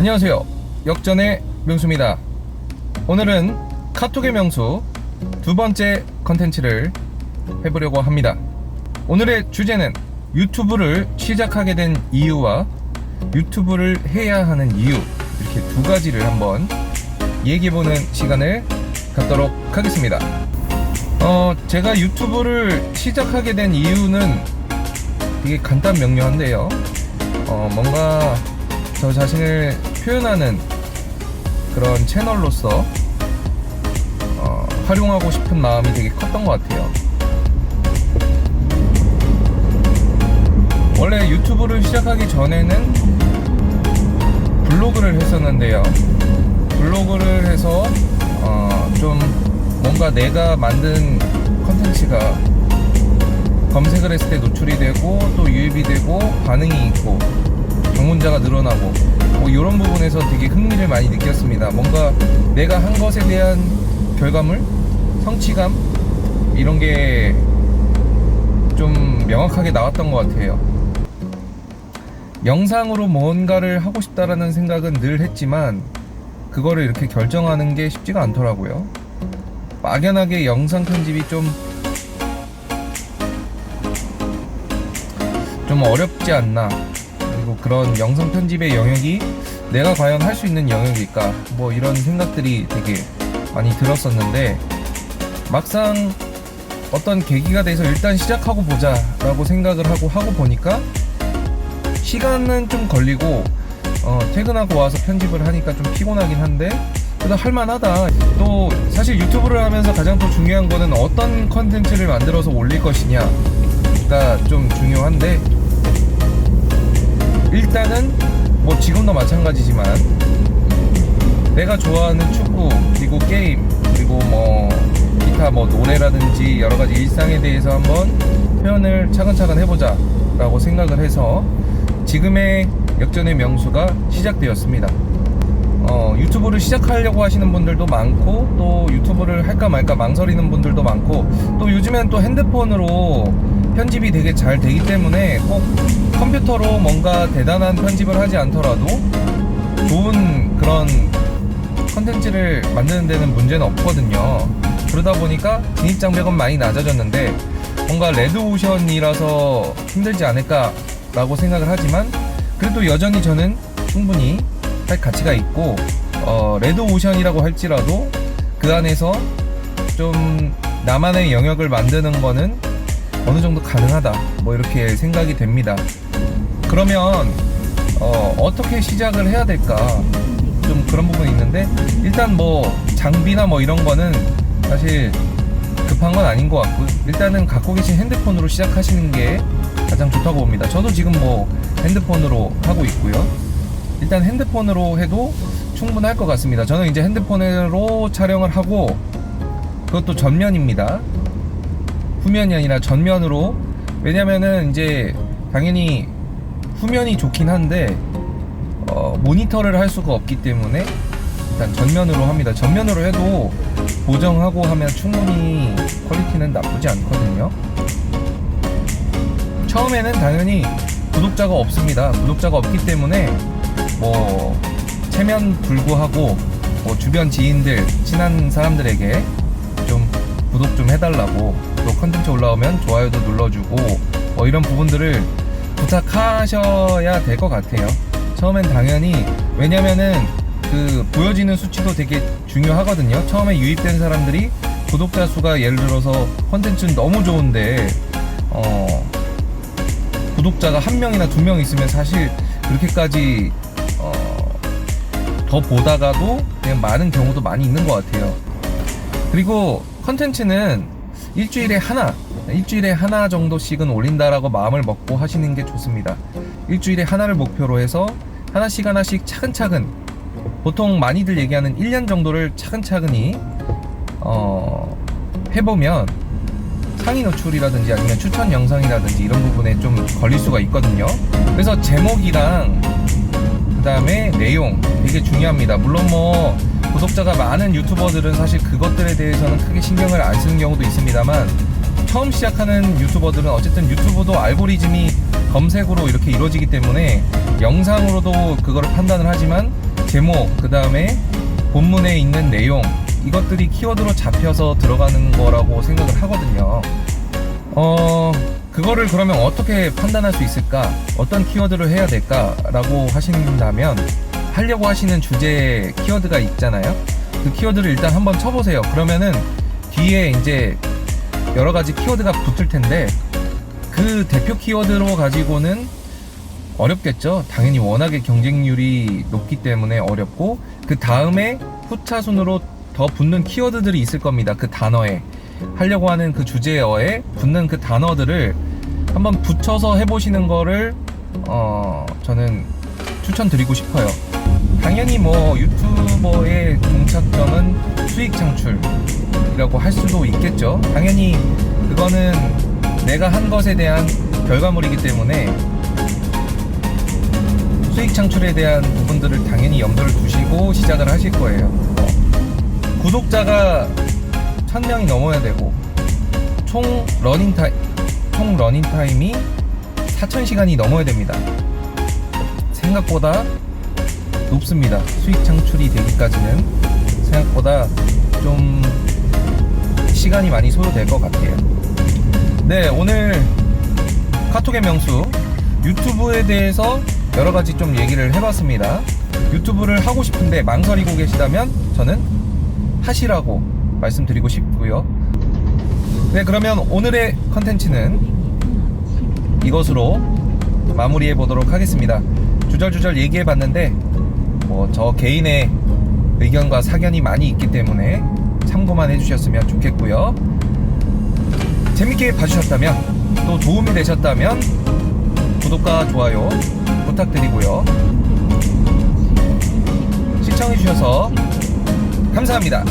안녕하세요, 역전의 명수입니다. 오늘은 카톡의 명수 두 번째 컨텐츠를 해보려고 합니다. 오늘의 주제는 유튜브를 시작하게 된 이유와 유튜브를 해야 하는 이유, 이렇게 두 가지를 한번 얘기해보는 시간을 갖도록 하겠습니다. 제가 유튜브를 시작하게 된 이유는 되게 간단 명료한데요. 뭔가 저 자신을 표현하는 그런 채널로서 활용하고 싶은 마음이 되게 컸던 것 같아요. 원래 유튜브를 시작하기 전에는 블로그를 했었는데요. 블로그를 해서 좀 뭔가 내가 만든 컨텐츠가 검색을 했을 때 노출이 되고 또 유입이 되고 반응이 있고 방문자가 늘어나고 뭐 이런 부분에서 되게 흥미를 많이 느꼈습니다. 뭔가 내가 한 것에 대한 결과물, 성취감 이런 게 좀 명확하게 나왔던 것 같아요. 영상으로 뭔가를 하고 싶다라는 생각은 늘 했지만 그거를 이렇게 결정하는 게 쉽지가 않더라고요. 막연하게 영상 편집이 좀 어렵지 않나, 그리고 그런 영상 편집의 영역이 내가 과연 할 수 있는 영역일까, 뭐 이런 생각들이 되게 많이 들었었는데 막상 어떤 계기가 돼서 일단 시작하고 보자 라고 생각을 하고 보니까 시간은 좀 걸리고 퇴근하고 와서 편집을 하니까 좀 피곤하긴 한데 그래도 할만하다. 또 사실 유튜브를 하면서 가장 또 중요한 거는 어떤 컨텐츠를 만들어서 올릴 것이냐가 좀 중요한데, 일단은 뭐 지금도 마찬가지지만 내가 좋아하는 축구 그리고 게임 그리고 뭐 기타 뭐 노래라든지 여러가지 일상에 대해서 한번 표현을 차근차근 해보자 라고 생각을 해서 지금의 역전의 명수가 시작되었습니다. 유튜브를 시작하려고 하시는 분들도 많고 또 유튜브를 할까 말까 망설이는 분들도 많고 또 요즘엔 또 핸드폰으로 편집이 되게 잘 되기 때문에 꼭 컴퓨터로 뭔가 대단한 편집을 하지 않더라도 좋은 그런 컨텐츠를 만드는 데는 문제는 없거든요. 그러다 보니까 진입 장벽은 많이 낮아졌는데 뭔가 레드오션이라서 힘들지 않을까 라고 생각을 하지만 그래도 여전히 저는 충분히 할 가치가 있고 레드오션이라고 할지라도 그 안에서 좀 나만의 영역을 만드는 거는 어느 정도 가능하다, 뭐 이렇게 생각이 됩니다. 그러면 어떻게 시작을 해야 될까, 좀 그런 부분이 있는데 일단 뭐 장비나 뭐 이런 거는 사실 급한 건 아닌 것 같고 일단은 갖고 계신 핸드폰으로 시작하시는 게 가장 좋다고 봅니다. 저도 지금 뭐 핸드폰으로 하고 있고요. 일단 핸드폰으로 해도 충분할 것 같습니다. 저는 이제 핸드폰으로 촬영을 하고 그것도 전면입니다. 후면이 아니라 전면으로. 왜냐면은 이제 당연히 후면이 좋긴 한데 모니터를 할 수가 없기 때문에 일단 전면으로 합니다. 전면으로 해도 보정하고 하면 충분히 퀄리티는 나쁘지 않거든요. 처음에는 당연히 구독자가 없습니다. 구독자가 없기 때문에 뭐 체면 불구하고 뭐 주변 지인들, 친한 사람들에게 좀 구독 좀 해달라고, 또 컨텐츠 올라오면 좋아요도 눌러주고 뭐 이런 부분들을 부탁하셔야 될 것 같아요. 처음엔 당연히. 왜냐면은 그 보여지는 수치도 되게 중요하거든요. 처음에 유입된 사람들이 구독자 수가 예를 들어서 컨텐츠는 너무 좋은데 구독자가 1명이나 2명 있으면 사실 그렇게까지 더 보다가도 그냥 많은 경우도 많이 있는 것 같아요. 그리고 컨텐츠는 일주일에 하나 정도씩은 올린다라고 마음을 먹고 하시는 게 좋습니다. 일주일에 하나를 목표로 해서 하나씩 차근차근, 보통 많이들 얘기하는 1년 정도를 차근차근히 해보면 상위 노출이라든지 아니면 추천 영상이라든지 이런 부분에 좀 걸릴 수가 있거든요. 그래서 제목이랑 그 다음에 내용 되게 중요합니다. 물론 뭐 구독자가 많은 유튜버들은 사실 그것들에 대해서는 크게 신경을 안 쓰는 경우도 있습니다만 처음 시작하는 유튜버들은 어쨌든 유튜브도 알고리즘이 검색으로 이렇게 이루어지기 때문에 영상으로도 그거를 판단을 하지만 제목, 그 다음에 본문에 있는 내용, 이것들이 키워드로 잡혀서 들어가는 거라고 생각을 하거든요. 그거를 그러면 어떻게 판단할 수 있을까? 어떤 키워드를 해야 될까? 라고 하신다면 하려고 하시는 주제 키워드가 있잖아요. 그 키워드를 일단 한번 쳐보세요. 그러면은 뒤에 이제 여러 가지 키워드가 붙을 텐데 그 대표 키워드로 가지고는 어렵겠죠. 당연히 워낙에 경쟁률이 높기 때문에 어렵고, 그 다음에 후차순으로 더 붙는 키워드들이 있을 겁니다. 그 단어에 하려고 하는 그 주제어에 붙는 그 단어들을 한번 붙여서 해보시는 거를 저는 추천드리고 싶어요. 당연히 뭐 유튜버의 종착점은 수익 창출이라고 할 수도 있겠죠. 당연히 그거는 내가 한 것에 대한 결과물이기 때문에 수익 창출에 대한 부분들을 당연히 염두를 두시고 시작을 하실 거예요. 구독자가 1000명이 넘어야 되고 총 러닝타임이 4000시간이 넘어야 됩니다. 생각보다 높습니다. 수익 창출이 되기까지는 생각보다 좀 시간이 많이 소요될 것 같아요. 네, 오늘 카톡의 명수 유튜브에 대해서 여러가지 좀 얘기를 해봤습니다. 유튜브를 하고 싶은데 망설이고 계시다면 저는 하시라고 말씀드리고 싶고요. 네, 그러면 오늘의 컨텐츠는 이것으로 마무리해 보도록 하겠습니다. 주절주절 얘기해 봤는데 뭐 저 개인의 의견과 사견이 많이 있기 때문에 참고만 해주셨으면 좋겠고요. 재밌게 봐주셨다면, 또 도움이 되셨다면 구독과 좋아요 부탁드리고요. 시청해주셔서 감사합니다.